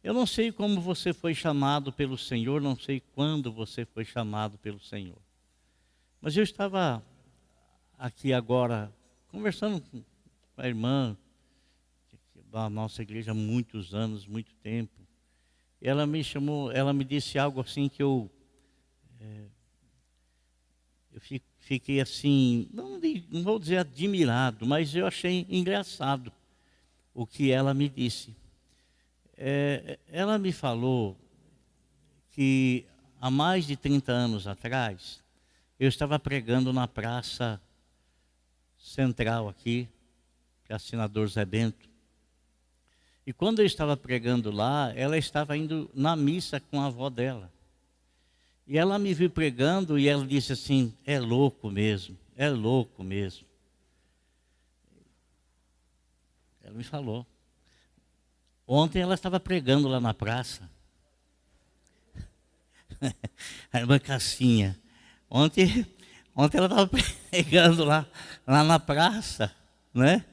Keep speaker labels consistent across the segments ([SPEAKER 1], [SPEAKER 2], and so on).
[SPEAKER 1] Eu não sei como você foi chamado pelo Senhor, não sei quando você foi chamado pelo Senhor. Mas eu estava aqui agora, conversando com a irmã da nossa igreja há muitos anos, muito tempo. Ela me chamou, ela me disse algo assim que eu fiquei assim, não vou dizer admirado, mas eu achei engraçado o que ela me disse. Ela me falou que há mais de 30 anos atrás, eu estava pregando na praça central aqui, que é a Senador Zé Bento. E quando eu estava pregando lá, ela estava indo na missa com a avó dela. E ela me viu pregando e ela disse assim, é louco mesmo, é louco mesmo. Ela me falou. Ontem ela estava pregando lá na praça. A irmã Cassinha. Ontem ela estava pregando lá na praça, né?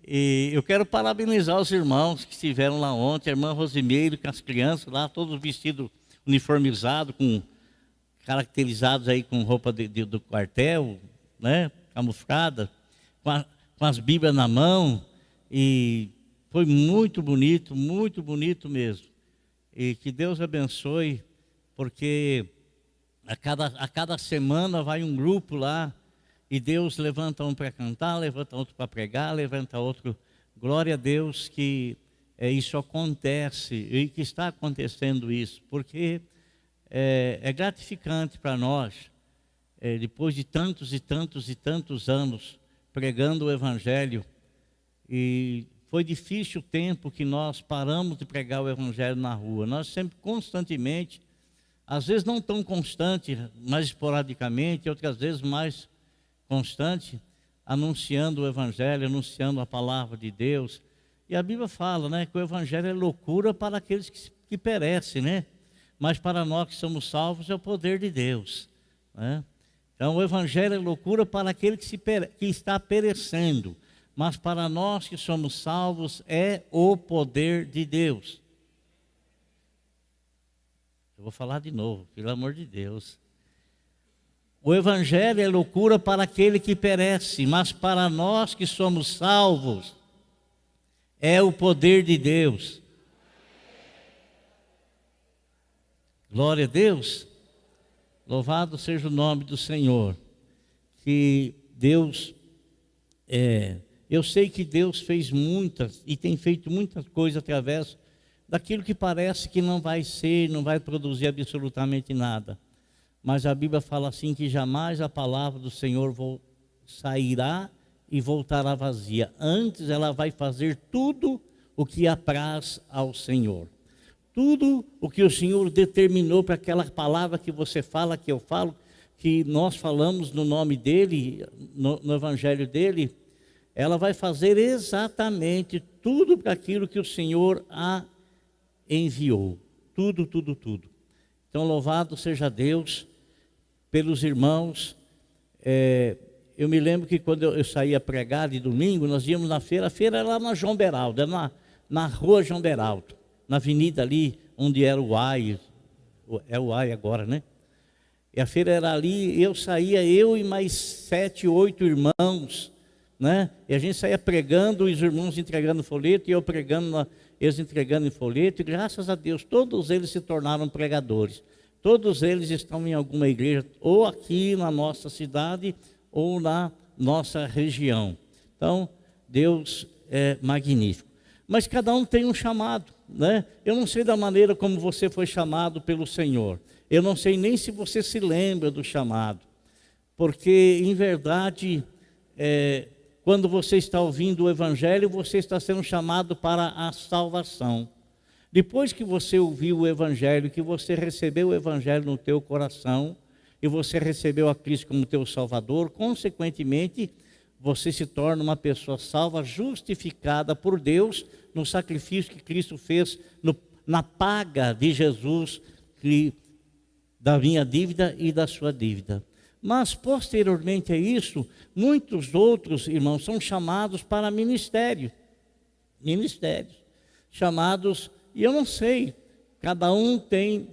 [SPEAKER 1] E eu quero parabenizar os irmãos que estiveram lá ontem, a irmã Rosimeiro, com as crianças lá, todos vestidos uniformizados, caracterizados aí com roupa do quartel, né? Camuflada, com as Bíblias na mão. E foi muito bonito mesmo. E que Deus abençoe, porque a cada semana vai um grupo lá, e Deus levanta um para cantar, levanta outro para pregar, levanta outro. Glória a Deus que isso acontece, e que está acontecendo isso, porque é gratificante para nós, depois de tantos e tantos e tantos anos pregando o Evangelho, e foi difícil o tempo que nós paramos de pregar o Evangelho na rua. Nós sempre, constantemente, às vezes não tão constante, mas esporadicamente, outras vezes mais constante, anunciando o Evangelho, anunciando a palavra de Deus. E a Bíblia fala, né, que o Evangelho é loucura para aqueles que perecem, né? Mas para nós que somos salvos é o poder de Deus, né? Então o Evangelho é loucura para aquele que está perecendo, mas para nós que somos salvos é o poder de Deus. Eu vou falar de novo, pelo amor de Deus. O Evangelho é loucura para aquele que perece, mas para nós que somos salvos, é o poder de Deus. Glória a Deus. Louvado seja o nome do Senhor. Que Deus, eu sei que Deus fez muitas e tem feito muitas coisas através daquilo que parece que não vai ser, não vai produzir absolutamente nada. Mas a Bíblia fala assim que jamais a palavra do Senhor sairá e voltará vazia. Antes ela vai fazer tudo o que apraz ao Senhor. Tudo o que o Senhor determinou para aquela palavra que você fala, que eu falo, que nós falamos no nome dEle, no Evangelho dEle, ela vai fazer exatamente tudo para aquilo que o Senhor a enviou. Tudo. Então louvado seja Deus pelos irmãos. Eu me lembro que quando eu saía pregar de domingo, nós íamos na feira. A feira era lá na João Beraldo, era na rua João Beraldo, na avenida ali onde era o AI, é o AI agora, né? E a feira era ali, eu saía, eu e mais 7, 8 irmãos, né? E a gente saía pregando, os irmãos entregando folheto, e eu pregando, eles entregando em folheto, e graças a Deus, todos eles se tornaram pregadores. Todos eles estão em alguma igreja, ou aqui na nossa cidade, ou na nossa região. Então, Deus é magnífico. Mas cada um tem um chamado, né? Eu não sei da maneira como você foi chamado pelo Senhor. Eu não sei nem se você se lembra do chamado. Porque, em verdade, quando você está ouvindo o Evangelho, você está sendo chamado para a salvação. Depois que você ouviu o Evangelho, que você recebeu o Evangelho no teu coração, e você recebeu a Cristo como teu Salvador, consequentemente, você se torna uma pessoa salva, justificada por Deus, no sacrifício que Cristo fez, na paga de Jesus, da minha dívida e da sua dívida. Mas, posteriormente a isso, muitos outros irmãos são chamados para ministérios, chamados E eu não sei, cada um tem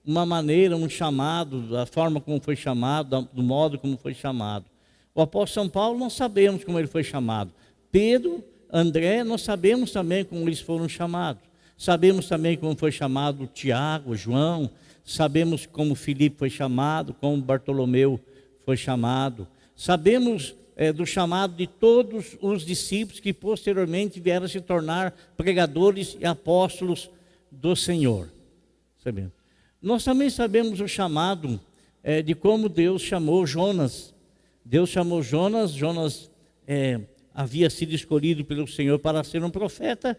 [SPEAKER 1] uma maneira, um chamado, da forma como foi chamado, do modo como foi chamado. O apóstolo São Paulo, nós sabemos como ele foi chamado. Pedro, André, nós sabemos também como eles foram chamados. Sabemos também como foi chamado Tiago, João. Sabemos como Filipe foi chamado, como Bartolomeu foi chamado. Sabemos do chamado de todos os discípulos que posteriormente vieram se tornar pregadores e apóstolos do Senhor. Sabemos. Nós também sabemos o chamado de como Deus chamou Jonas. Deus chamou Jonas, havia sido escolhido pelo Senhor para ser um profeta,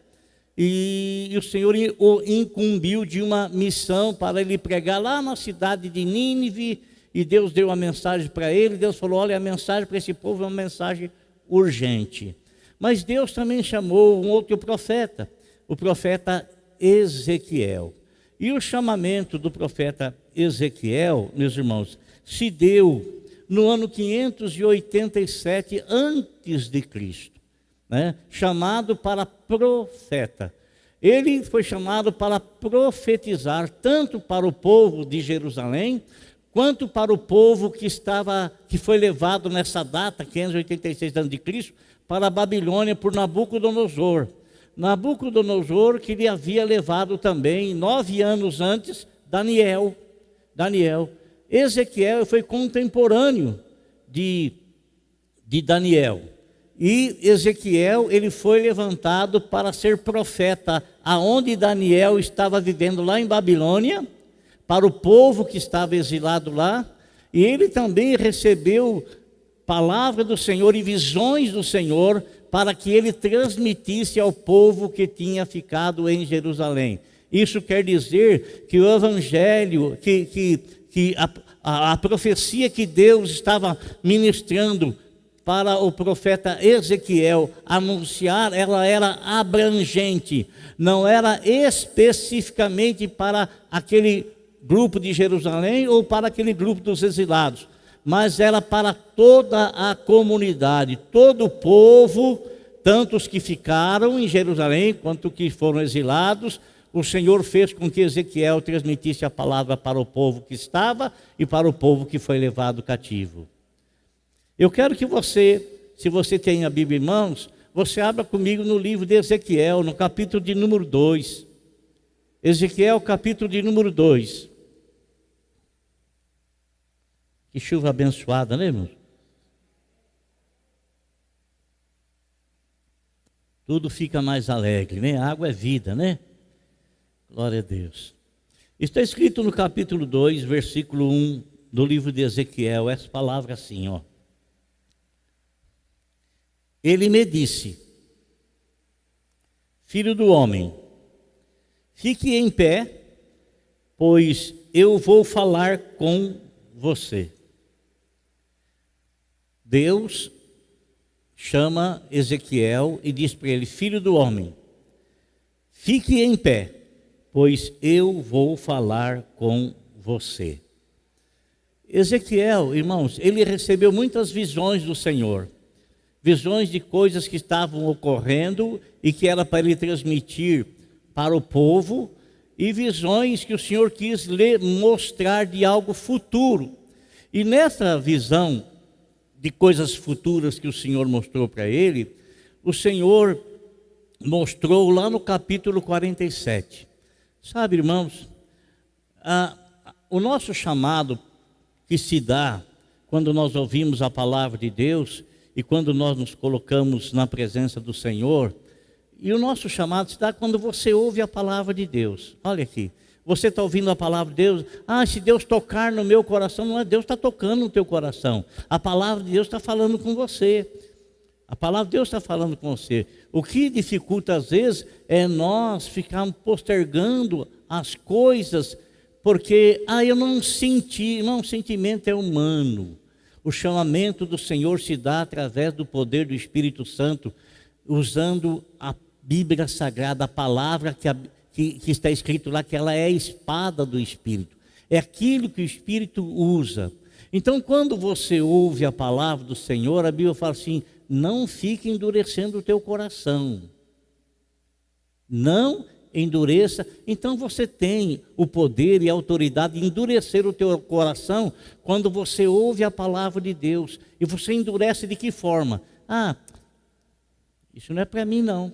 [SPEAKER 1] e o Senhor o incumbiu de uma missão para ele pregar lá na cidade de Nínive, e Deus deu a mensagem para ele. Deus falou: olha, a mensagem para esse povo é uma mensagem urgente. Mas Deus também chamou um outro profeta, o profeta Ezequiel. E o chamamento do profeta Ezequiel, meus irmãos, se deu no ano 587 antes de Cristo, né? Chamado para profeta. Ele foi chamado para profetizar tanto para o povo de Jerusalém, quanto para o povo que foi levado nessa data, 586 a.C., para a Babilônia por Nabucodonosor. Nabucodonosor, que lhe havia levado também, 9 anos antes, Daniel. Ezequiel foi contemporâneo de Daniel. E Ezequiel, ele foi levantado para ser profeta, aonde Daniel estava vivendo lá em Babilônia, para o povo que estava exilado lá. E ele também recebeu palavra do Senhor e visões do Senhor, para que ele transmitisse ao povo que tinha ficado em Jerusalém. Isso quer dizer que o evangelho, que a profecia que Deus estava ministrando para o profeta Ezequiel anunciar, ela era abrangente, não era especificamente para aquele grupo de Jerusalém ou para aquele grupo dos exilados, mas era para toda a comunidade, todo o povo, tanto os que ficaram em Jerusalém quanto os que foram exilados. O Senhor fez com que Ezequiel transmitisse a palavra para o povo que estava e para o povo que foi levado cativo. Eu quero que você, se você tem a Bíblia em mãos, você abra comigo no livro de Ezequiel, no capítulo de número 2. Ezequiel, capítulo de número 2. Que chuva abençoada, né, irmãos? Tudo fica mais alegre, né? A água é vida, né? Glória a Deus. Está escrito no capítulo 2, versículo 1 do livro de Ezequiel, essa palavra assim, ó. Ele me disse: filho do homem, fique em pé, pois eu vou falar com você. Deus chama Ezequiel e diz para ele: filho do homem, fique em pé, pois eu vou falar com você. Ezequiel, irmãos, ele recebeu muitas visões do Senhor, visões de coisas que estavam ocorrendo e que era para ele transmitir para o povo, e visões que o Senhor quis lhe mostrar de algo futuro. E nessa visão de coisas futuras que o Senhor mostrou para ele, o Senhor mostrou lá no capítulo 47. Sabe, irmãos, o nosso chamado que se dá quando nós ouvimos a palavra de Deus e quando nós nos colocamos na presença do Senhor, e o nosso chamado se dá quando você ouve a palavra de Deus. Olha aqui, você está ouvindo a palavra de Deus, se Deus tocar no meu coração, não é Deus está tocando no teu coração, a palavra de Deus está falando com você. A palavra de Deus está falando com você. O que dificulta às vezes é nós ficarmos postergando as coisas, porque eu não senti, não, o sentimento é humano. O chamamento do Senhor se dá através do poder do Espírito Santo, usando a Bíblia Sagrada, a palavra que está escrito lá, que ela é a espada do Espírito. É aquilo que o Espírito usa. Então, quando você ouve a palavra do Senhor, a Bíblia fala assim: não fique endurecendo o teu coração. Não endureça. Então você tem o poder e a autoridade de endurecer o teu coração quando você ouve a palavra de Deus. E você endurece de que forma? Ah, isso não é para mim não.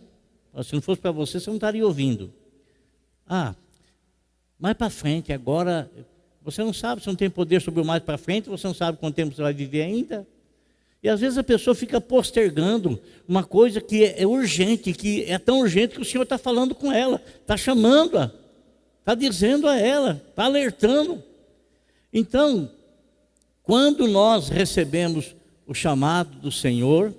[SPEAKER 1] Se não fosse para você, você não estaria ouvindo. Ah, mais para frente, agora, você não sabe, você não tem poder sobre o mais para frente, você não sabe quanto tempo você vai viver ainda. E às vezes a pessoa fica postergando uma coisa que é urgente, que é tão urgente que o Senhor está falando com ela, está chamando-a, está dizendo a ela, está alertando. Então, quando nós recebemos o chamado do Senhor,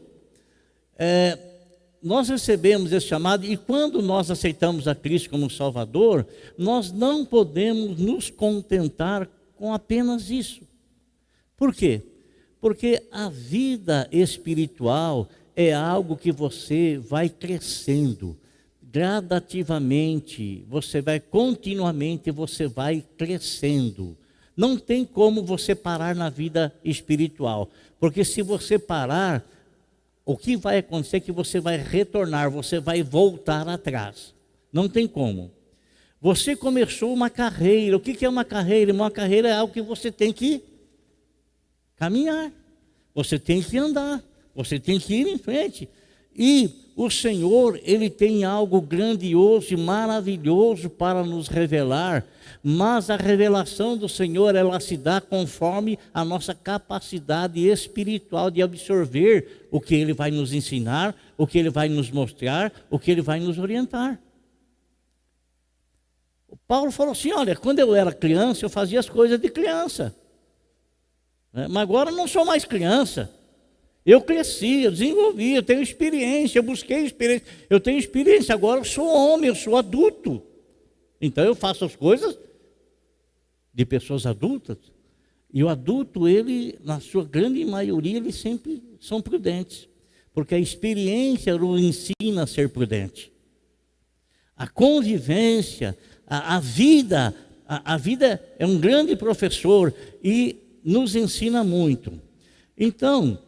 [SPEAKER 1] nós recebemos esse chamado, e quando nós aceitamos a Cristo como Salvador, nós não podemos nos contentar com apenas isso. Por quê? Porque a vida espiritual é algo que você vai crescendo gradativamente, você vai continuamente, você vai crescendo. Não tem como você parar na vida espiritual, porque se você parar, o que vai acontecer é que você vai retornar, você vai voltar atrás. Não tem como. Você começou uma carreira. O que é uma carreira? Uma carreira é algo que você tem que caminhar, você tem que andar, você tem que ir em frente. E o Senhor, Ele tem algo grandioso e maravilhoso para nos revelar, mas a revelação do Senhor, ela se dá conforme a nossa capacidade espiritual de absorver o que Ele vai nos ensinar, o que Ele vai nos mostrar, o que Ele vai nos orientar. O Paulo falou assim, olha, quando eu era criança, eu fazia as coisas de criança. Mas agora eu não sou mais criança. Eu cresci, eu desenvolvi, eu tenho experiência, eu busquei experiência. Eu tenho experiência, agora eu sou homem, eu sou adulto. Então eu faço as coisas de pessoas adultas. E o adulto, ele, na sua grande maioria, eles sempre são prudentes. Porque a experiência o ensina a ser prudente. A convivência, a vida é um grande professor e nos ensina muito. Então,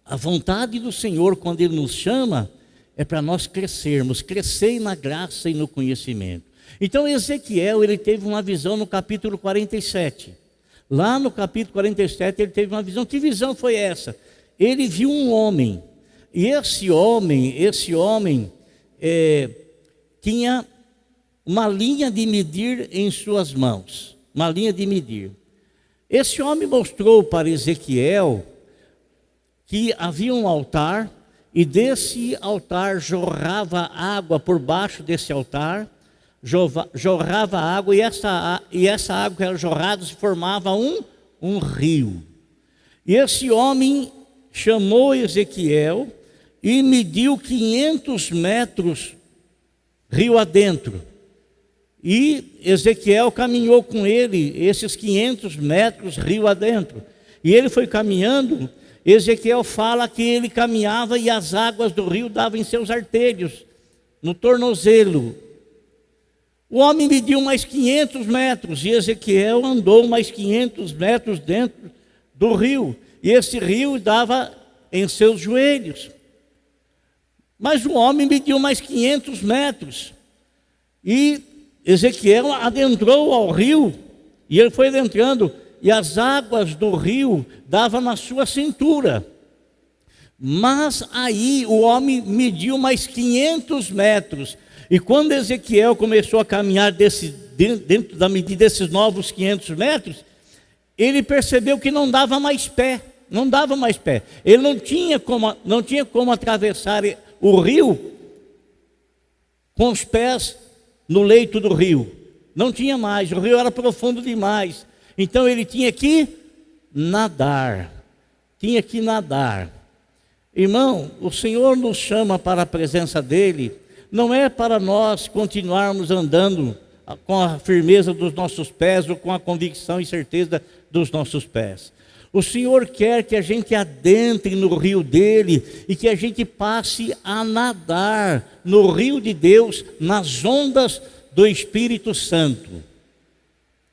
[SPEAKER 1] a vontade do Senhor, quando Ele nos chama, é para nós crescermos, crescer na graça e no conhecimento. Então, Ezequiel, ele teve uma visão no capítulo 47. Lá no capítulo 47, ele teve uma visão. Que visão foi essa? Ele viu um homem, e esse homem tinha uma linha de medir em suas mãos, uma linha de medir. Esse homem mostrou para Ezequiel que havia um altar, e desse altar jorrava água por baixo desse altar, jorrava água, e essa água que era jorrada se formava um rio. E esse homem chamou Ezequiel e mediu 500 metros rio adentro. E Ezequiel caminhou com ele esses 500 metros rio adentro. E ele foi caminhando. Ezequiel fala que ele caminhava e as águas do rio davam em seus artelhos, no tornozelo. O homem mediu mais 500 metros e Ezequiel andou mais 500 metros dentro do rio. E esse rio dava em seus joelhos. Mas o homem mediu mais 500 metros e Ezequiel adentrou ao rio, e ele foi adentrando, e as águas do rio davam na sua cintura. Mas aí o homem mediu mais 500 metros, e quando Ezequiel começou a caminhar dentro da medida desses novos 500 metros, ele percebeu que não dava mais pé, Ele não tinha como atravessar o rio com os pés no leito do rio. Não tinha mais, o rio era profundo demais. Então ele tinha que nadar. Irmão, o Senhor nos chama para a presença dEle, não é para nós continuarmos andando com a firmeza dos nossos pés ou com a convicção e certeza dos nossos pés. O Senhor quer que a gente adentre no rio dele e que a gente passe a nadar no rio de Deus, nas ondas do Espírito Santo.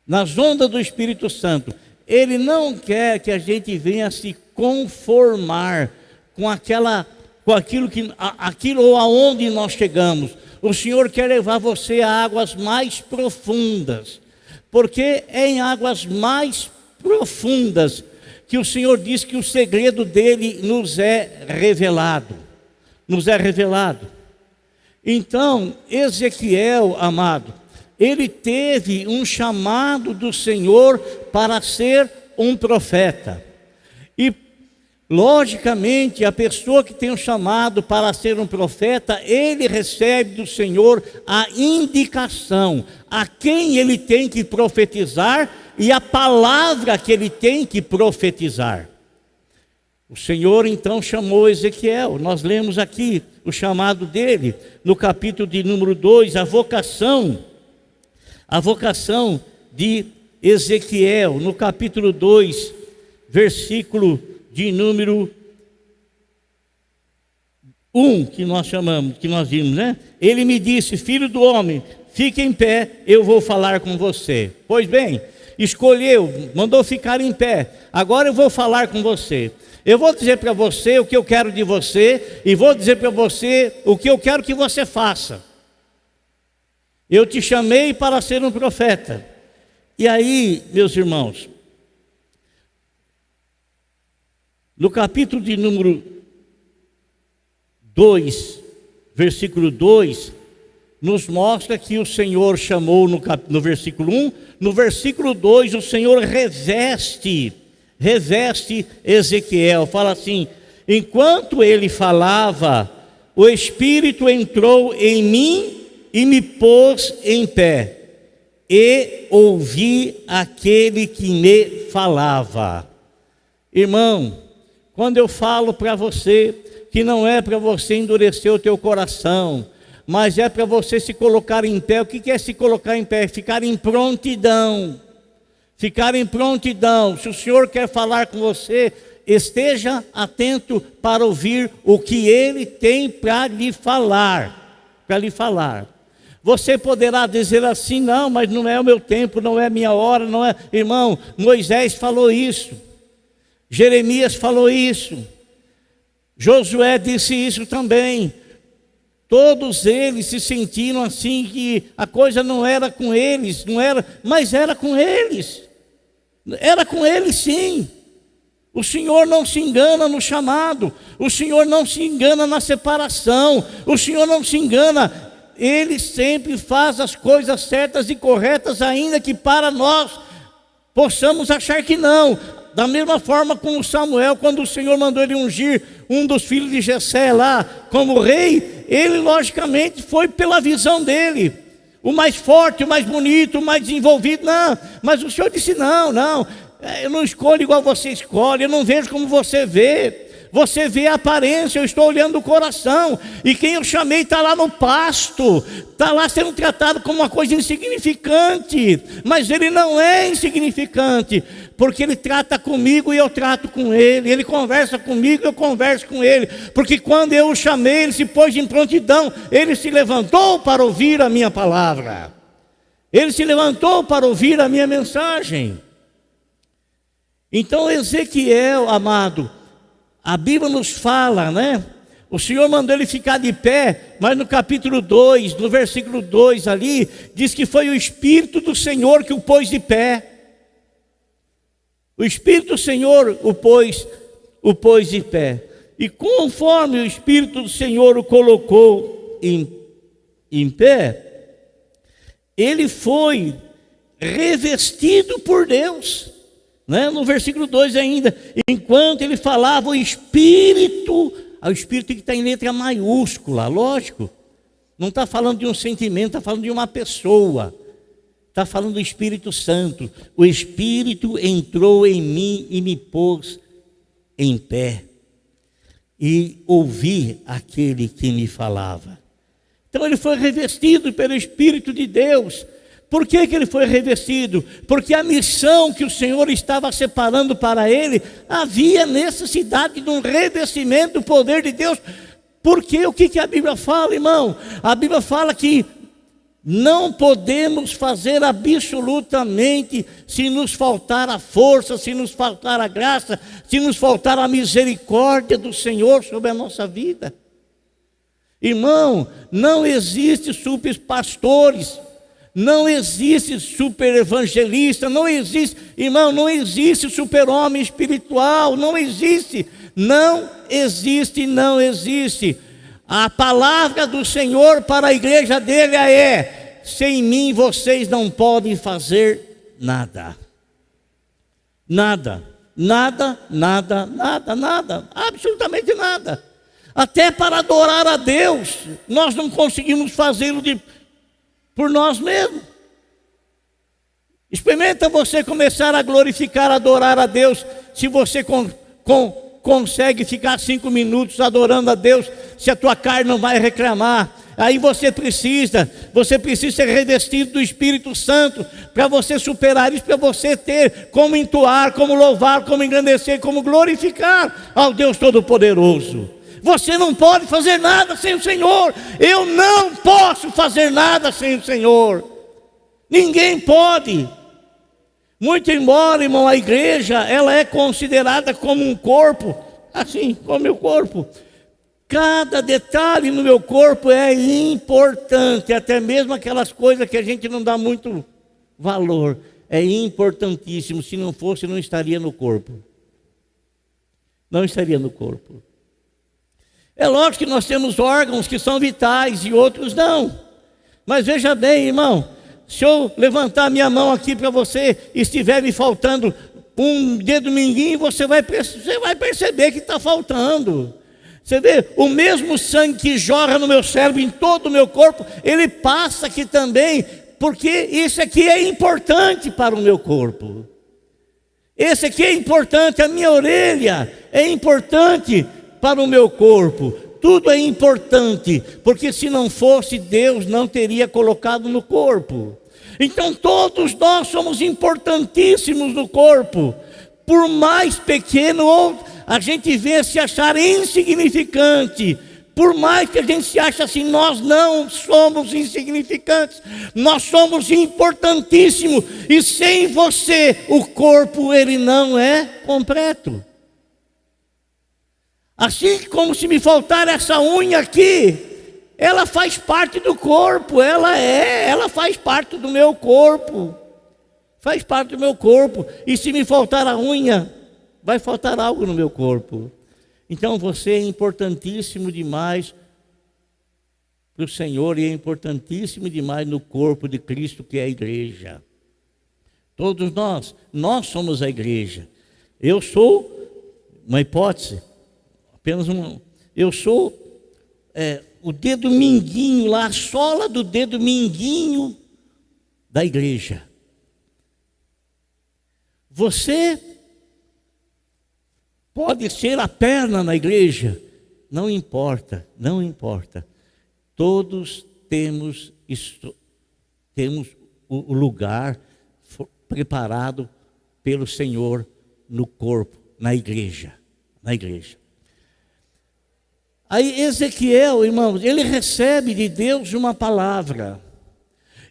[SPEAKER 1] Nas ondas do Espírito Santo. Ele não quer que a gente venha se conformar com aquela com aquilo ou aonde nós chegamos. O Senhor quer levar você a águas mais profundas, porque é em águas mais profundas que o Senhor diz que o segredo dele nos é revelado. Nos é revelado. Então, Ezequiel, amado, ele teve um chamado do Senhor para ser um profeta. E, logicamente, a pessoa que tem um chamado para ser um profeta, ele recebe do Senhor a indicação a quem ele tem que profetizar e a palavra que ele tem que profetizar. O Senhor então chamou Ezequiel. Nós lemos aqui o chamado dele no capítulo de número 2, a vocação de Ezequiel, no capítulo 2, versículo de número 1, que nós vimos, né? Ele me disse: filho do homem, fique em pé, eu vou falar com você. Pois bem, escolheu, mandou ficar em pé. Agora eu vou falar com você. Eu vou dizer para você o que eu quero de você, e vou dizer para você o que eu quero que você faça. Eu te chamei para ser um profeta. E aí, meus irmãos, no capítulo de número 2, versículo 2, nos mostra que o Senhor chamou no versículo 1, no versículo 2 o Senhor reveste Ezequiel, fala assim: enquanto ele falava, o Espírito entrou em mim e me pôs em pé, e ouvi aquele que me falava. Irmão, quando eu falo para você que não é para você endurecer o teu coração, mas é para você se colocar em pé. O que é se colocar em pé? Ficar em prontidão. Ficar em prontidão. Se o Senhor quer falar com você, esteja atento para ouvir o que Ele tem para lhe falar. Para lhe falar. Você poderá dizer assim: não, mas não é o meu tempo, não é a minha hora, não é. Irmão, Moisés falou isso. Jeremias falou isso. Josué disse isso também. Todos eles se sentiram assim, que a coisa não era com eles, mas era com eles. Era com eles sim. O Senhor não se engana no chamado, o Senhor não se engana na separação, o Senhor não se engana. Ele sempre faz as coisas certas e corretas, ainda que para nós possamos achar que não. Da mesma forma como Samuel, quando o Senhor mandou ele ungir um dos filhos de Jessé lá como rei, ele logicamente foi pela visão dele, o mais forte, o mais bonito, o mais desenvolvido. Não, mas o Senhor disse: não, eu não escolho igual você escolhe, eu não vejo como você vê. Você vê a aparência, eu estou olhando o coração. E quem eu chamei está lá no pasto, está lá sendo tratado como uma coisa insignificante. Mas ele não é insignificante, porque ele trata comigo e eu trato com ele. Ele conversa comigo e eu converso com ele. Porque quando eu o chamei, ele se pôs em prontidão. Ele se levantou para ouvir a minha palavra. Ele se levantou para ouvir a minha mensagem. Então Ezequiel, amado, a Bíblia nos fala, né? O Senhor mandou ele ficar de pé, mas no capítulo 2, no versículo 2 ali, diz que foi o Espírito do Senhor que o pôs de pé. O Espírito do Senhor o pôs de pé. E conforme o Espírito do Senhor o colocou em pé, ele foi revestido por Deus. Né? No versículo 2 ainda, enquanto ele falava, o Espírito que está em letra maiúscula, lógico, não está falando de um sentimento, está falando de uma pessoa, está falando do Espírito Santo. O Espírito entrou em mim e me pôs em pé, e ouvi aquele que me falava. Então ele foi revestido pelo Espírito de Deus. Por que ele foi revestido? Porque a missão que o Senhor estava separando para ele, havia necessidade de um revestimento do poder de Deus. Porque o que a Bíblia fala, irmão? A Bíblia fala que não podemos fazer absolutamente se nos faltar a força, se nos faltar a graça, se nos faltar a misericórdia do Senhor sobre a nossa vida. Irmão, não existe super pastores, não existe super evangelista, não existe, irmão, não existe super homem espiritual, não existe, não existe, não existe. A palavra do Senhor para a igreja dele é: sem mim vocês não podem fazer nada. Nada, nada, nada, nada, nada, absolutamente nada. Até para adorar a Deus, nós não conseguimos fazê-lo por nós mesmos. Experimenta você começar a glorificar, a adorar a Deus, se você consegue ficar 5 minutos adorando a Deus, se a tua carne não vai reclamar. Aí você precisa ser revestido do Espírito Santo, para você superar isso, para você ter como entoar, como louvar, como engrandecer, como glorificar ao Deus Todo-Poderoso. Você não pode fazer nada sem o Senhor. Eu não posso fazer nada sem o Senhor. Ninguém pode. Muito embora, irmão, a igreja, ela é considerada como um corpo, assim como o meu corpo. Cada detalhe no meu corpo é importante, até mesmo aquelas coisas que a gente não dá muito valor. É importantíssimo. Se não fosse, não estaria no corpo. Não estaria no corpo. É lógico que nós temos órgãos que são vitais e outros não. Mas veja bem, irmão, se eu levantar minha mão aqui para você e estiver me faltando um dedo mindinho, você vai perceber que está faltando. Você vê, o mesmo sangue que jorra no meu cérebro, em todo o meu corpo, ele passa aqui também, porque isso aqui é importante para o meu corpo. Esse aqui é importante, a minha orelha é importante para o meu corpo. Tudo é importante, porque se não fosse, Deus não teria colocado no corpo. Então todos nós somos importantíssimos no corpo. Por mais pequeno ou a gente venha se achar insignificante, por mais que a gente se ache assim, nós não somos insignificantes, nós somos importantíssimos, e sem você o corpo ele não é completo. Assim como se me faltar essa unha aqui, ela faz parte do corpo, ela faz parte do meu corpo, faz parte do meu corpo, e se me faltar a unha, vai faltar algo no meu corpo. Então você é importantíssimo demais para o Senhor, e é importantíssimo demais no corpo de Cristo, que é a igreja. Todos nós somos a igreja. Eu sou, uma hipótese, apenas uma, eu sou o dedo mindinho lá, a sola do dedo mindinho da igreja. Você pode ser a perna na igreja, não importa, não importa. Todos temos o lugar preparado pelo Senhor no corpo, na igreja, na igreja. Aí Ezequiel, irmãos, ele recebe de Deus uma palavra.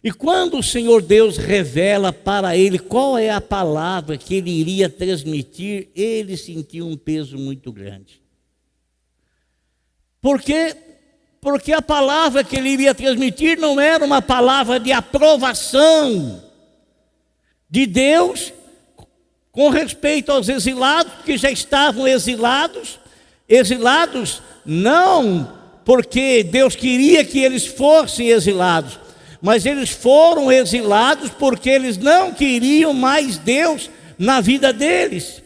[SPEAKER 1] E quando o Senhor Deus revela para ele qual é a palavra que ele iria transmitir, ele sentiu um peso muito grande. Por quê? Porque a palavra que ele iria transmitir não era uma palavra de aprovação de Deus com respeito aos exilados, que já estavam exilados não porque Deus queria que eles fossem exilados, mas eles foram exilados porque eles não queriam mais Deus na vida deles.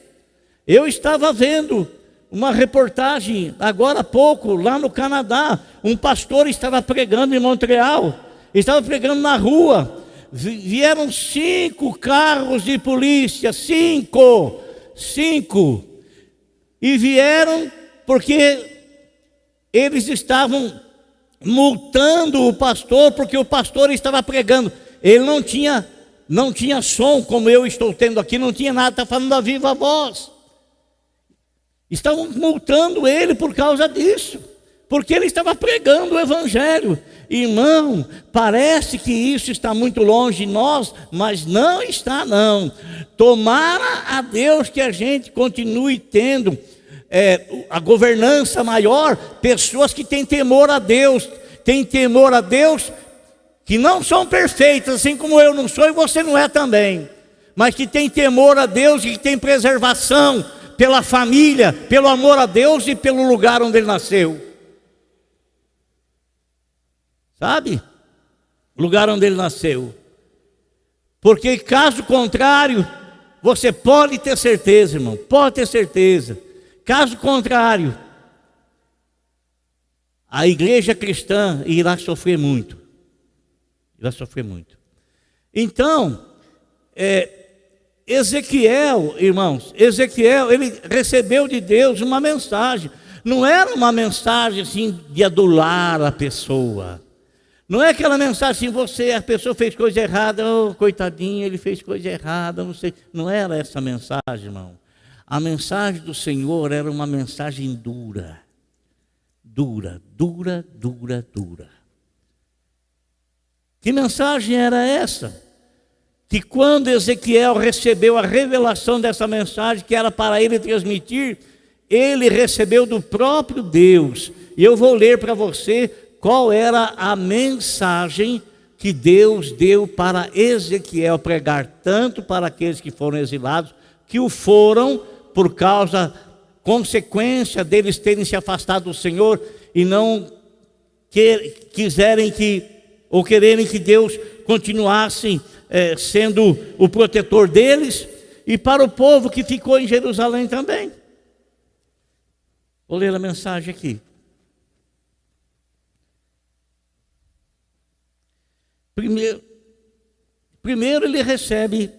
[SPEAKER 1] Eu estava vendo uma reportagem agora há pouco, lá no Canadá. Um pastor estava pregando em Montreal, estava pregando na rua. Vieram 5 carros de polícia, 5, e vieram porque eles estavam multando o pastor, porque o pastor estava pregando. Ele não tinha som como eu estou tendo aqui, não tinha nada, está falando a viva voz. Estavam multando ele por causa disso, porque ele estava pregando o evangelho. Irmão, parece que isso está muito longe de nós, mas não está não. Tomara a Deus que a gente continue tendo a governança maior, pessoas que têm temor a Deus, que não são perfeitas, assim como eu não sou e você não é também, mas que têm temor a Deus e que têm preservação pela família, pelo amor a Deus e pelo lugar onde ele nasceu. Sabe? Lugar onde ele nasceu. Porque caso contrário, você pode ter certeza, irmão, pode ter certeza. Caso contrário, a igreja cristã irá sofrer muito. Irá sofrer muito. Então, Ezequiel, irmãos, ele recebeu de Deus uma mensagem. Não era uma mensagem assim de adular a pessoa. Não é aquela mensagem assim, a pessoa fez coisa errada, oh, coitadinho, ele fez coisa errada, não sei. Não era essa mensagem, irmão. A mensagem do Senhor era uma mensagem dura. Dura. Que mensagem era essa? Que quando Ezequiel recebeu a revelação dessa mensagem, que era para ele transmitir, ele recebeu do próprio Deus. E eu vou ler para você qual era a mensagem que Deus deu para Ezequiel pregar, tanto para aqueles que foram exilados, que o foram por causa, consequência deles terem se afastado do Senhor e não quererem que Deus continuasse sendo o protetor deles, e para o povo que ficou em Jerusalém também. Vou ler a mensagem aqui. Primeiro ele recebe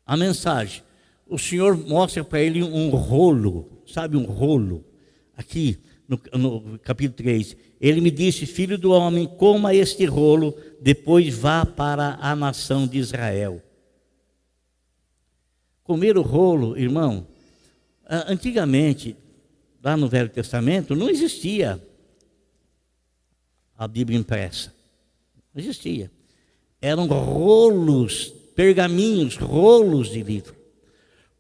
[SPEAKER 1] a mensagem. O Senhor mostra para ele um rolo, sabe, um rolo. Aqui no capítulo 3, ele me disse: filho do homem, coma este rolo, depois vá para a nação de Israel. Comer o rolo, irmão, antigamente, lá no Velho Testamento, não existia a Bíblia impressa. Não existia. Eram rolos, pergaminhos, rolos de livro.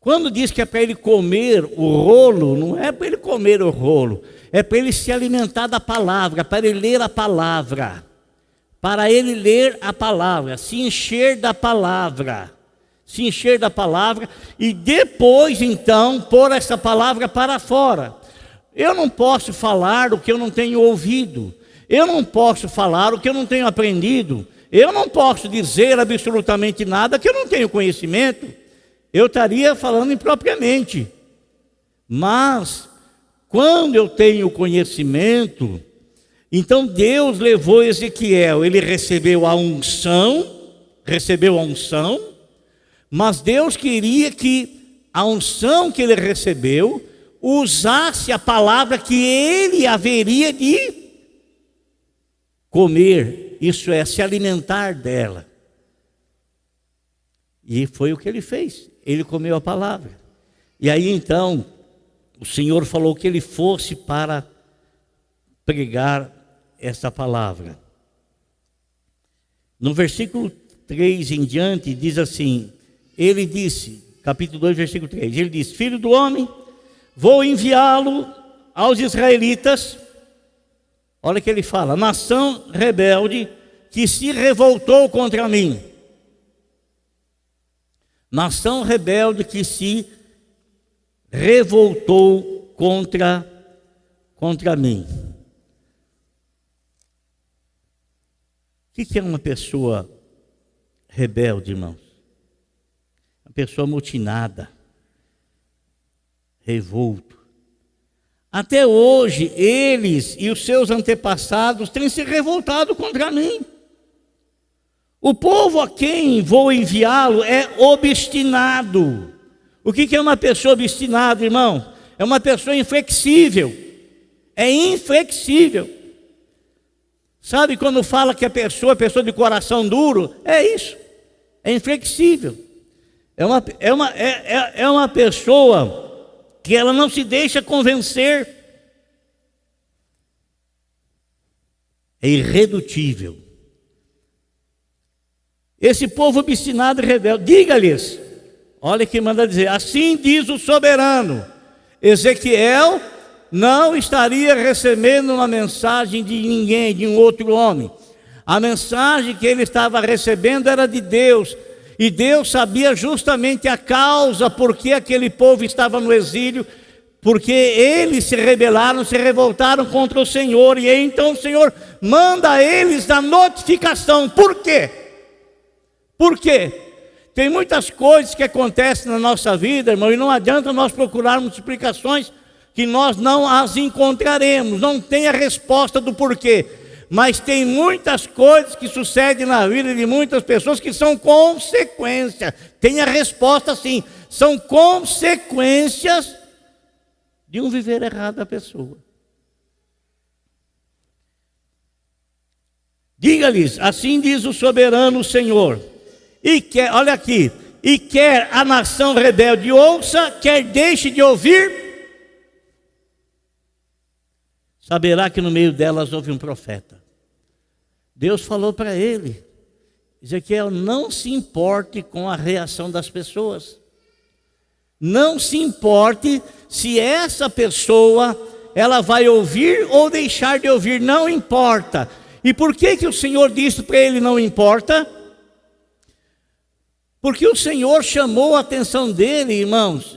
[SPEAKER 1] Quando diz que é para ele comer o rolo, não é para ele comer o rolo, é para ele se alimentar da palavra, para ele ler a palavra. Para ele ler a palavra, se encher da palavra. Se encher da palavra e depois então pôr essa palavra para fora. Eu não posso falar o que eu não tenho ouvido. Eu não posso falar o que eu não tenho aprendido. Eu não posso dizer absolutamente nada que eu não tenho conhecimento. Eu estaria falando impropriamente. Mas, quando eu tenho conhecimento, então Deus levou Ezequiel, ele recebeu a unção, mas Deus queria que a unção que ele recebeu usasse a palavra que ele haveria de comer, isso é, se alimentar dela. E foi o que ele fez, ele comeu a palavra. E aí então, o Senhor falou que ele fosse para pregar essa palavra. No versículo 3 em diante, diz assim, ele disse, capítulo 2, versículo 3, ele disse: filho do homem, vou enviá-lo aos israelitas. Olha que ele fala: nação rebelde que se revoltou contra mim. Nação rebelde que se revoltou contra mim. O que é uma pessoa rebelde, irmãos? Uma pessoa amotinada, revolto. Até hoje, eles e os seus antepassados têm se revoltado contra mim. O povo a quem vou enviá-lo é obstinado. O que é uma pessoa obstinada, irmão? É uma pessoa inflexível. É inflexível. Sabe quando fala que a pessoa é pessoa de coração duro? É isso. É inflexível. É uma pessoa que ela não se deixa convencer. É irredutível. Esse povo obstinado e rebelde, diga-lhes, olha que manda dizer: assim diz o soberano, Ezequiel não estaria recebendo uma mensagem de ninguém, de um outro homem. A mensagem que ele estava recebendo era de Deus. E Deus sabia justamente a causa por que aquele povo estava no exílio, porque eles se rebelaram, se revoltaram contra o Senhor. E aí, então o Senhor manda a eles a notificação. Por quê? Por quê? Tem muitas coisas que acontecem na nossa vida, irmão, e não adianta nós procurarmos explicações que nós não as encontraremos, não tem a resposta do porquê. Mas tem muitas coisas que sucedem na vida de muitas pessoas que são consequências. Tem a resposta sim, são consequências de um viver errado da pessoa. Diga-lhes, assim diz o soberano Senhor, e quer, olha aqui, e quer a nação rebelde ouça, quer deixe de ouvir, saberá que no meio delas houve um profeta. Deus falou para ele, Ezequiel, não se importe com a reação das pessoas. Não se importe se essa pessoa, ela vai ouvir ou deixar de ouvir, não importa. E por que o Senhor disse para ele não importa? Porque o Senhor chamou a atenção dele, irmãos,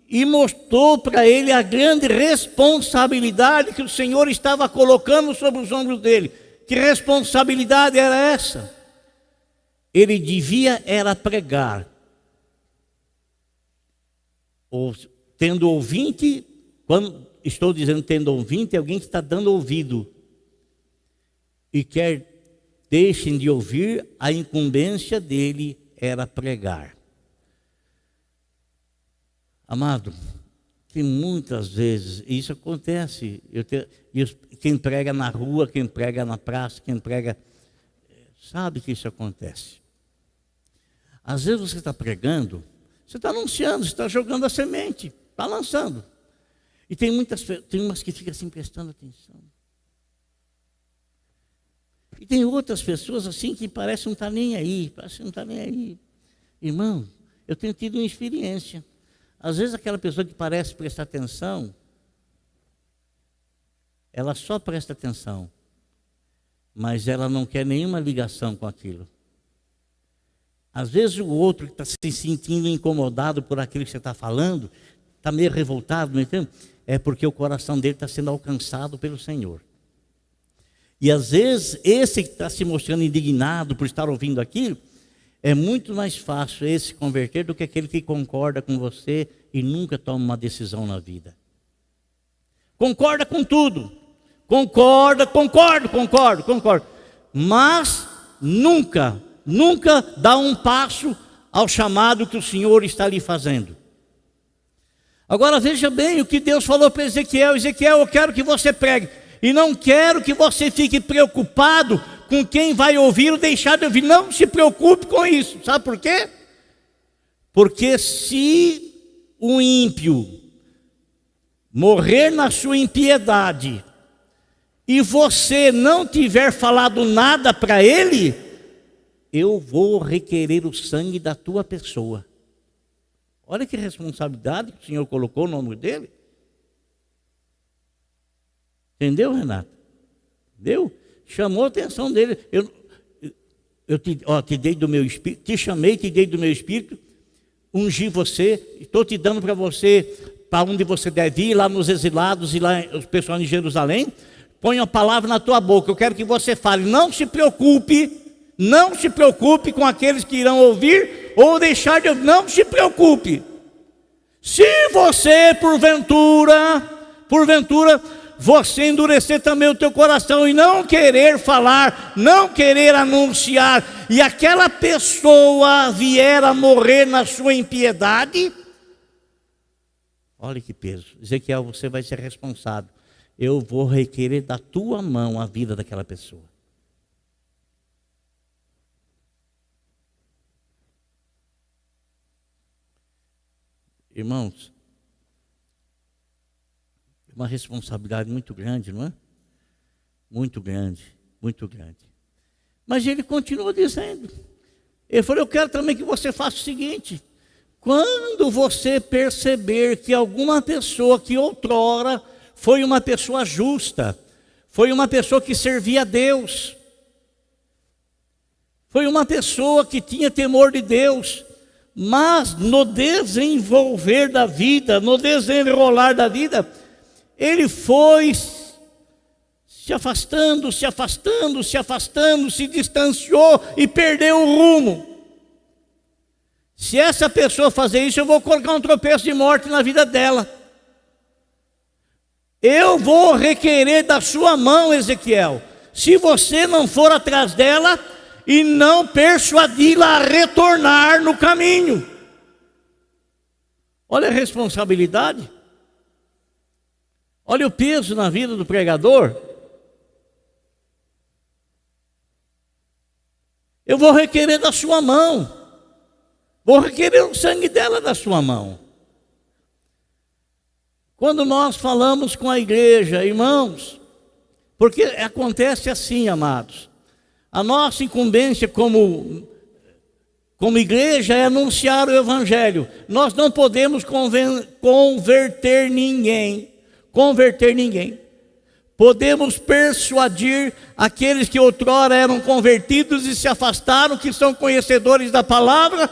[SPEAKER 1] e mostrou para ele a grande responsabilidade que o Senhor estava colocando sobre os ombros dele. Que responsabilidade era essa? Ele devia era pregar. Ou, tendo ouvinte, quando estou dizendo tendo ouvinte, é alguém que está dando ouvido. E quer deixem de ouvir, a incumbência dele era pregar. Amado, que muitas vezes isso acontece. Quem prega na rua, quem prega na praça, quem prega, sabe que isso acontece. Às vezes você está pregando, você está anunciando, você está jogando a semente, está lançando. E tem umas que ficam assim prestando atenção. E tem outras pessoas assim que parecem não estar nem aí, parecem não estar nem aí. Irmão, eu tenho tido uma experiência. Às vezes aquela pessoa que parece prestar atenção, ela só presta atenção, mas ela não quer nenhuma ligação com aquilo. Às vezes o outro que está se sentindo incomodado por aquilo que você está falando, está meio revoltado, não entende? É porque o coração dele está sendo alcançado pelo Senhor. E às vezes esse que está se mostrando indignado por estar ouvindo aquilo, é muito mais fácil esse converter do que aquele que concorda com você e nunca toma uma decisão na vida. Concorda com tudo. Concordo. Mas nunca dá um passo ao chamado que o Senhor está lhe fazendo. Agora veja bem o que Deus falou para Ezequiel. Ezequiel, eu quero que você pregue. E não quero que você fique preocupado com quem vai ouvir ou deixar de ouvir. Não se preocupe com isso. Sabe por quê? Porque se o ímpio morrer na sua impiedade e você não tiver falado nada para ele, eu vou requerer o sangue da tua pessoa. Olha que responsabilidade que o Senhor colocou no nome dele. Entendeu, Renato? Entendeu? Chamou a atenção dele. Eu te dei do meu espírito, te chamei, te dei do meu espírito, ungi você, estou te dando para você, para onde você deve ir, lá nos exilados e lá os pessoal em Jerusalém. Põe a palavra na tua boca, eu quero que você fale. Não se preocupe com aqueles que irão ouvir ou deixar de ouvir. Não se preocupe. Se você, porventura, você endurecer também o teu coração e não querer falar, não querer anunciar, e aquela pessoa vier a morrer na sua impiedade, olha que peso. Ezequiel, você vai ser responsável. Eu vou requerer da tua mão a vida daquela pessoa. Irmãos, uma responsabilidade muito grande, não é? Muito grande. Mas ele continua dizendo. Ele falou, eu quero também que você faça o seguinte, Quando você perceber que alguma pessoa que outrora foi uma pessoa justa, foi uma pessoa que servia a Deus, foi uma pessoa que tinha temor de Deus, mas no desenvolver da vida, no desenrolar da vida, ele foi se afastando, se distanciou e perdeu o rumo. Se essa pessoa fazer isso, eu vou colocar um tropeço de morte na vida dela. Eu vou requerer da sua mão, Ezequiel, se você não for atrás dela e não persuadi-la a retornar no caminho. Olha a responsabilidade. Olha o peso na vida do pregador. Eu vou requerer da sua mão. Vou requerer o sangue dela da sua mão. Quando nós falamos com a igreja, irmãos, porque acontece assim, amados, a nossa incumbência como igreja é anunciar o Evangelho. Nós não podemos converter ninguém. Podemos persuadir aqueles que outrora eram convertidos e se afastaram, que são conhecedores da palavra,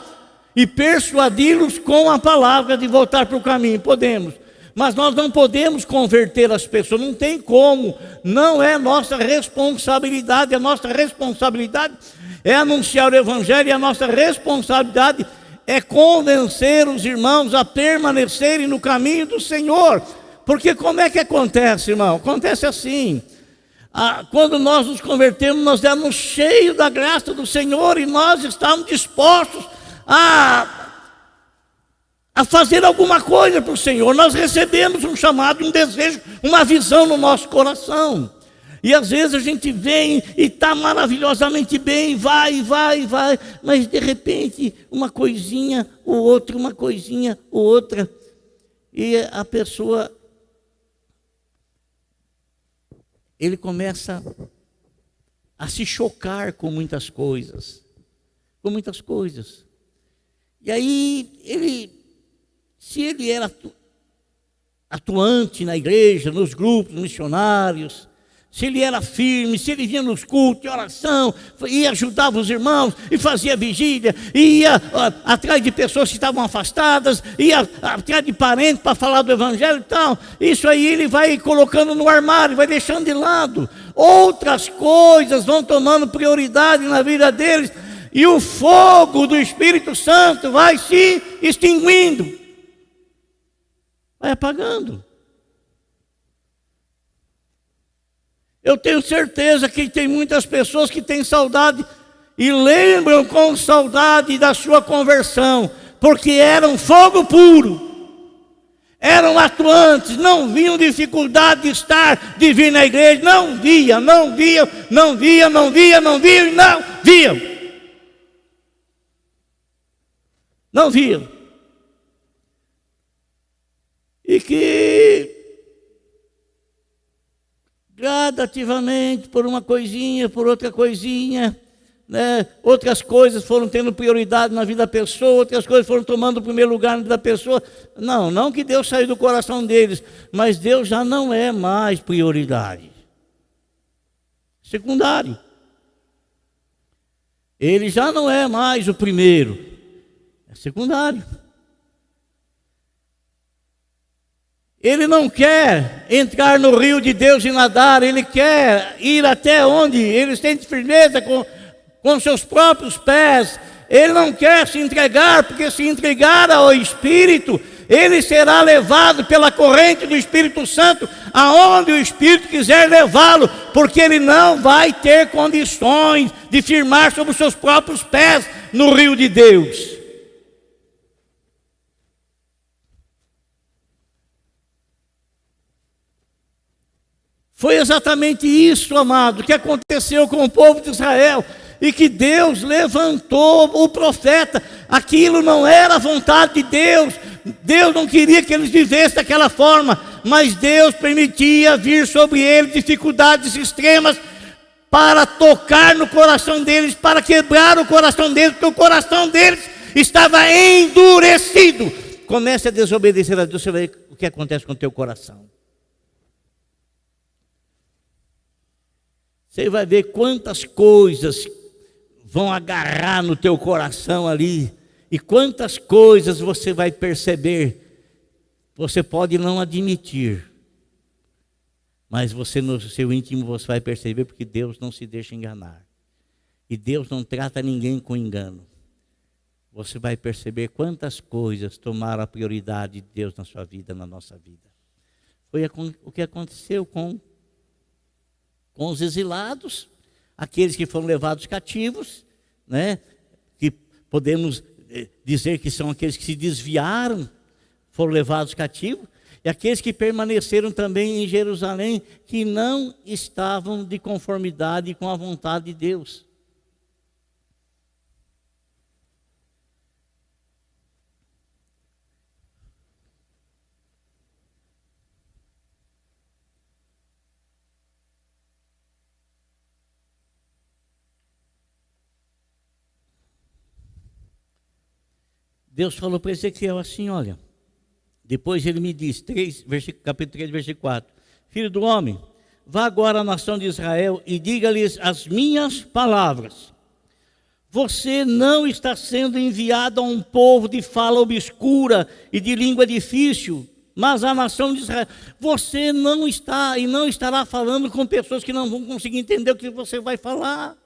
[SPEAKER 1] e persuadi-los com a palavra de voltar para o caminho. Podemos, mas nós não podemos converter as pessoas, não tem como, não é nossa responsabilidade. A nossa responsabilidade é anunciar o Evangelho, e a nossa responsabilidade é convencer os irmãos a permanecerem no caminho do Senhor. Porque como é que acontece, irmão? Acontece assim: quando nós nos convertemos, nós éramos cheios da graça do Senhor e nós estávamos dispostos a fazer alguma coisa para o Senhor. Nós recebemos um chamado, um desejo, uma visão no nosso coração. E às vezes a gente vem e está maravilhosamente bem, vai, mas de repente uma coisinha ou outra, uma coisinha ou outra, e a pessoa, ele começa a se chocar com muitas coisas. E aí, se ele era atuante na igreja, nos grupos missionários, se ele era firme, se ele vinha nos cultos de oração, e ajudava os irmãos, e fazia vigília, e ia atrás de pessoas que estavam afastadas, ia atrás de parentes para falar do Evangelho e tal, isso aí ele vai colocando no armário, vai deixando de lado. Outras coisas vão tomando prioridade na vida deles, e o fogo do Espírito Santo vai se extinguindo, vai apagando. Eu tenho certeza que tem muitas pessoas que têm saudade e lembram com saudade da sua conversão, porque eram fogo puro, eram atuantes, não viam dificuldade de vir na igreja, não viam e não viam. E que gradativamente, por uma coisinha, por outra coisinha, né, outras coisas foram tendo prioridade na vida da pessoa, outras coisas foram tomando o primeiro lugar na vida da pessoa. Não que Deus saiu do coração deles, mas Deus já não é mais prioridade. Secundário. Ele já não é mais o primeiro, é secundário. Ele não quer entrar no rio de Deus e nadar, ele quer ir até onde ele sente firmeza com seus próprios pés. Ele não quer se entregar, porque se entregar ao Espírito, ele será levado pela corrente do Espírito Santo, aonde o Espírito quiser levá-lo, porque ele não vai ter condições de firmar sobre os seus próprios pés no rio de Deus. Foi exatamente isso, amado, que aconteceu com o povo de Israel, e que Deus levantou o profeta. Aquilo não era a vontade de Deus, Deus não queria que eles vivessem daquela forma, mas Deus permitia vir sobre eles dificuldades extremas, para tocar no coração deles, para quebrar o coração deles, porque o coração deles estava endurecido. Comece a desobedecer a Deus, você vai ver o que acontece com o teu coração. Você vai ver quantas coisas vão agarrar no teu coração ali, e quantas coisas você vai perceber. Você pode não admitir, mas você no seu íntimo você vai perceber, porque Deus não se deixa enganar. E Deus não trata ninguém com engano. Você vai perceber quantas coisas tomaram a prioridade de Deus na sua vida, na nossa vida. Foi o que aconteceu com os exilados, aqueles que foram levados cativos, né? Que podemos dizer que são aqueles que se desviaram, foram levados cativos, e aqueles que permaneceram também em Jerusalém, que não estavam de conformidade com a vontade de Deus. Deus falou para Ezequiel assim, olha, depois ele me diz, capítulo 3, versículo 4, filho do homem, vá agora à nação de Israel e diga-lhes as minhas palavras. Você não está sendo enviado a um povo de fala obscura e de língua difícil, mas à nação de Israel. Você não está e não estará falando com pessoas que não vão conseguir entender o que você vai falar.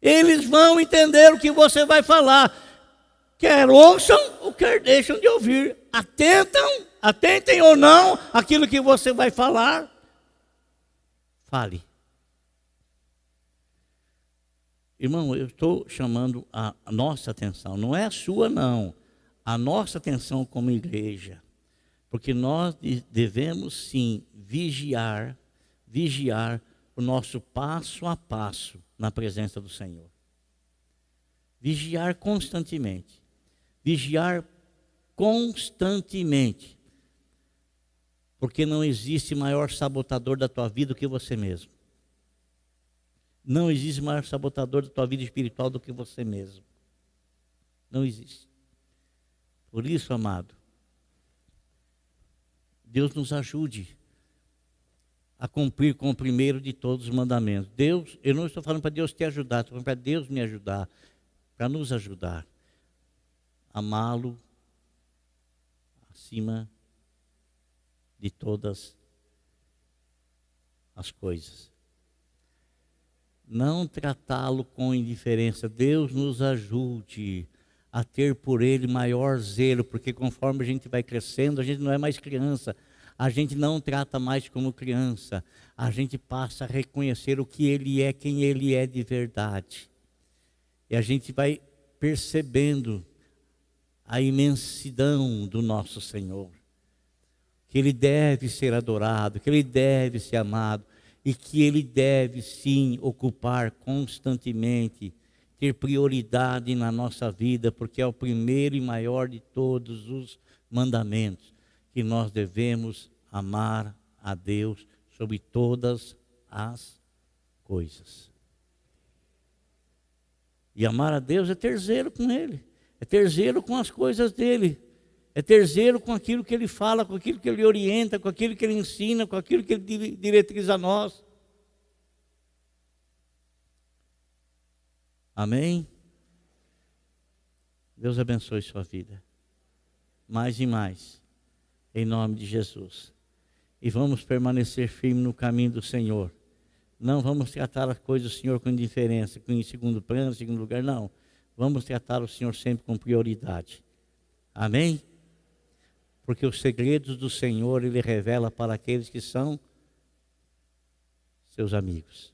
[SPEAKER 1] Eles vão entender o que você vai falar. Quer ouçam ou quer deixam de ouvir. Atentem ou não aquilo que você vai falar. Fale. Irmão, eu estou chamando a nossa atenção. Não é a sua, não. A nossa atenção como igreja. Porque nós devemos sim vigiar o nosso passo a passo na presença do Senhor. Vigiar constantemente. Vigiar constantemente. Porque não existe maior sabotador da tua vida do que você mesmo. Não existe maior sabotador da tua vida espiritual do que você mesmo. Não existe. Por isso, amado, Deus nos ajude a cumprir com o primeiro de todos os mandamentos. Deus, eu não estou falando para Deus te ajudar, estou falando para Deus me ajudar, para nos ajudar. Amá-lo acima de todas as coisas. Não tratá-lo com indiferença. Deus nos ajude a ter por Ele maior zelo, porque conforme a gente vai crescendo, a gente não é mais criança. A gente não trata mais como criança. A gente passa a reconhecer o que Ele é, quem Ele é de verdade. E a gente vai percebendo a imensidão do nosso Senhor. Que Ele deve ser adorado, que Ele deve ser amado. E que Ele deve sim ocupar constantemente, ter prioridade na nossa vida, porque é o primeiro e maior de todos os mandamentos, que nós devemos amar a Deus sobre todas as coisas. E amar a Deus é ter zelo com Ele, é ter zelo com as coisas dEle, é ter zelo com aquilo que Ele fala, com aquilo que Ele orienta, com aquilo que Ele ensina, com aquilo que Ele diretriza a nós. Amém? Deus abençoe sua vida. Mais e mais. Em nome de Jesus. E vamos permanecer firmes no caminho do Senhor. Não vamos tratar as coisas do Senhor com indiferença, com em segundo plano, em segundo lugar, não. Vamos tratar o Senhor sempre com prioridade. Amém? Porque os segredos do Senhor Ele revela para aqueles que são seus amigos.